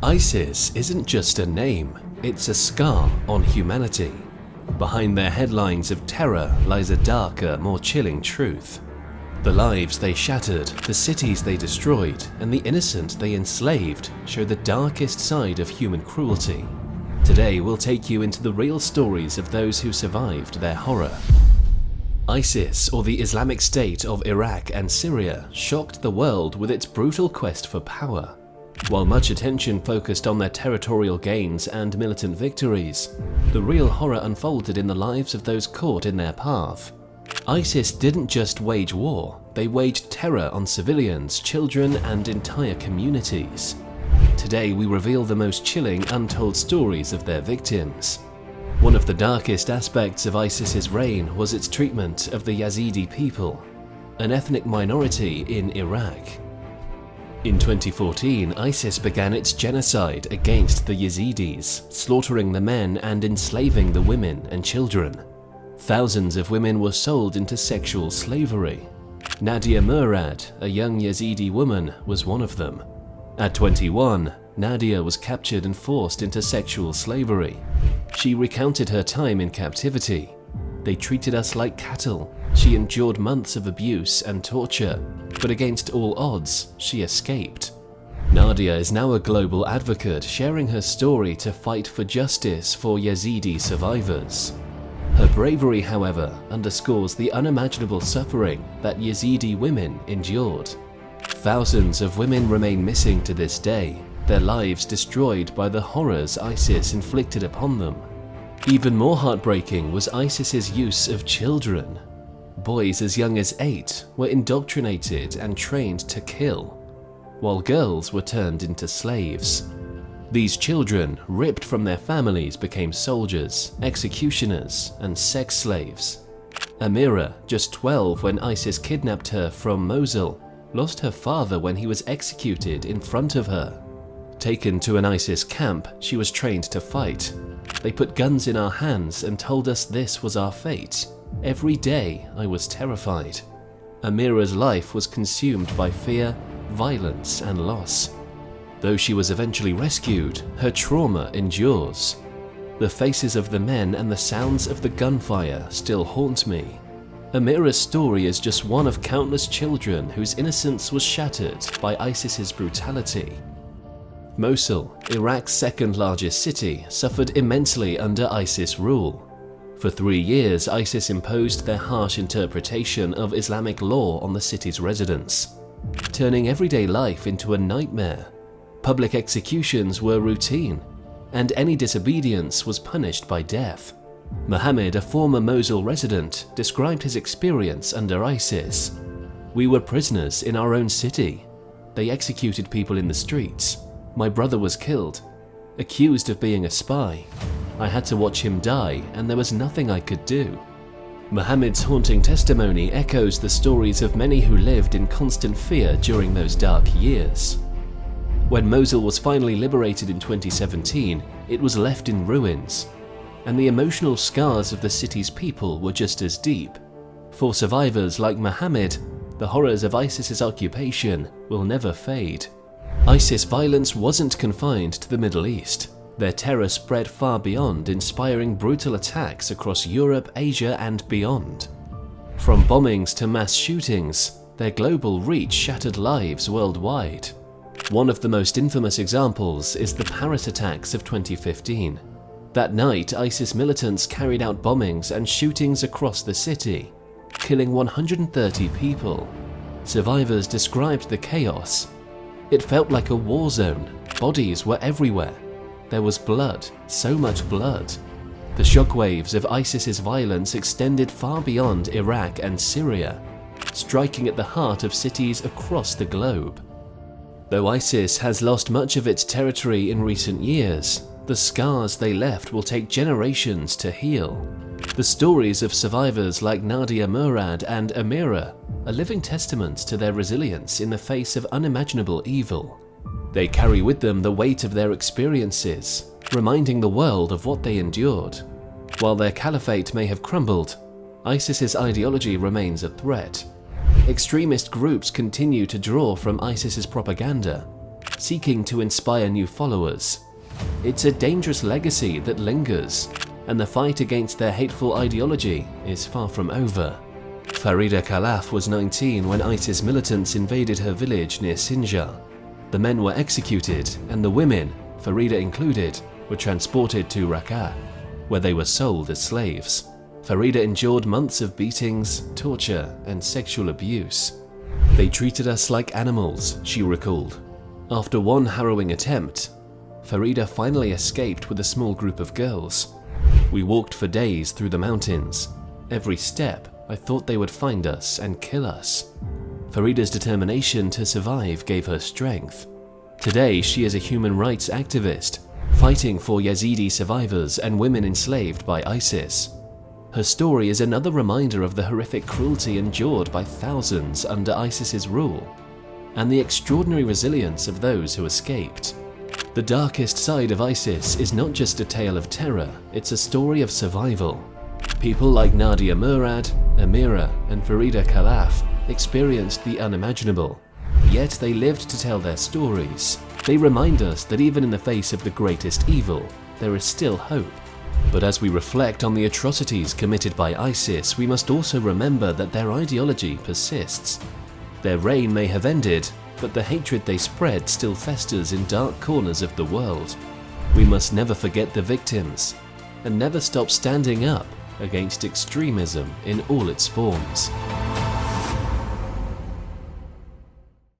ISIS isn't just a name, it's a scar on humanity. Behind their headlines of terror lies a darker, more chilling truth. The lives they shattered, the cities they destroyed, and the innocent they enslaved show the darkest side of human cruelty. Today we'll take you into the real stories of those who survived their horror. ISIS, or the Islamic State of Iraq and Syria, shocked the world with its brutal quest for power. While much attention focused on their territorial gains and militant victories, the real horror unfolded in the lives of those caught in their path. ISIS didn't just wage war, they waged terror on civilians, children, and entire communities. Today we reveal the most chilling, untold stories of their victims. One of the darkest aspects of ISIS's reign was its treatment of the Yazidi people, an ethnic minority in Iraq. In 2014, ISIS began its genocide against the Yazidis, slaughtering the men and enslaving the women and children. Thousands of women were sold into sexual slavery. Nadia Murad, a young Yazidi woman, was one of them. At 21, Nadia was captured and forced into sexual slavery. She recounted her time in captivity. "They treated us like cattle. She endured months of abuse and torture, but against all odds, she escaped." Nadia is now a global advocate, sharing her story to fight for justice for Yazidi survivors. Her bravery, however, underscores the unimaginable suffering that Yazidi women endured. Thousands of women remain missing to this day, their lives destroyed by the horrors ISIS inflicted upon them. Even more heartbreaking was ISIS's use of children. Boys as young as 8 were indoctrinated and trained to kill, while girls were turned into slaves. These children, ripped from their families, became soldiers, executioners, and sex slaves. Amira, just 12 when ISIS kidnapped her from Mosul, lost her father when he was executed in front of her. Taken to an ISIS camp, she was trained to fight. "They put guns in our hands and told us this was our fate. Every day I was terrified." Amira's life was consumed by fear, violence, and loss. Though she was eventually rescued, her trauma endures. The faces of the men and the sounds of the gunfire still haunt me. Amira's story is just one of countless children whose innocence was shattered by ISIS's brutality. Mosul, Iraq's second largest city, suffered immensely under ISIS rule. For 3 years, ISIS imposed their harsh interpretation of Islamic law on the city's residents, turning everyday life into a nightmare. Public executions were routine, and any disobedience was punished by death. Mohammed, a former Mosul resident, described his experience under ISIS. "We were prisoners in our own city. They executed people in the streets. My brother was killed, accused of being a spy. I had to watch him die, and there was nothing I could do." Mohammed's haunting testimony echoes the stories of many who lived in constant fear during those dark years. When Mosul was finally liberated in 2017, it was left in ruins, and the emotional scars of the city's people were just as deep. For survivors like Mohammed, the horrors of ISIS's occupation will never fade. ISIS violence wasn't confined to the Middle East. Their terror spread far beyond, inspiring brutal attacks across Europe, Asia, and beyond. From bombings to mass shootings, their global reach shattered lives worldwide. One of the most infamous examples is the Paris attacks of 2015. That night, ISIS militants carried out bombings and shootings across the city, killing 130 people. Survivors described the chaos. "It felt like a war zone. Bodies were everywhere. There was blood, so much blood." The shockwaves of ISIS's violence extended far beyond Iraq and Syria, striking at the heart of cities across the globe. Though ISIS has lost much of its territory in recent years, the scars they left will take generations to heal. The stories of survivors like Nadia Murad and Amira are living testaments to their resilience in the face of unimaginable evil. They carry with them the weight of their experiences, reminding the world of what they endured. While their caliphate may have crumbled, ISIS's ideology remains a threat. Extremist groups continue to draw from ISIS's propaganda, seeking to inspire new followers. It's a dangerous legacy that lingers, and the fight against their hateful ideology is far from over. Farida Khalaf was 19 when ISIS militants invaded her village near Sinjar. The men were executed, and the women, Farida included, were transported to Raqqa, where they were sold as slaves. Farida endured months of beatings, torture, and sexual abuse. "They treated us like animals," she recalled. After one harrowing attempt, Farida finally escaped with a small group of girls. "We walked for days through the mountains. Every step, I thought they would find us and kill us." Farida's determination to survive gave her strength. Today, she is a human rights activist, fighting for Yazidi survivors and women enslaved by ISIS. Her story is another reminder of the horrific cruelty endured by thousands under ISIS's rule, and the extraordinary resilience of those who escaped. The darkest side of ISIS is not just a tale of terror, it's a story of survival. People like Nadia Murad, Amira, and Farida Khalaf experienced the unimaginable, yet they lived to tell their stories. They remind us that even in the face of the greatest evil, there is still hope. But as we reflect on the atrocities committed by ISIS, we must also remember that their ideology persists. Their reign may have ended, but the hatred they spread still festers in dark corners of the world. We must never forget the victims, and never stop standing up against extremism in all its forms.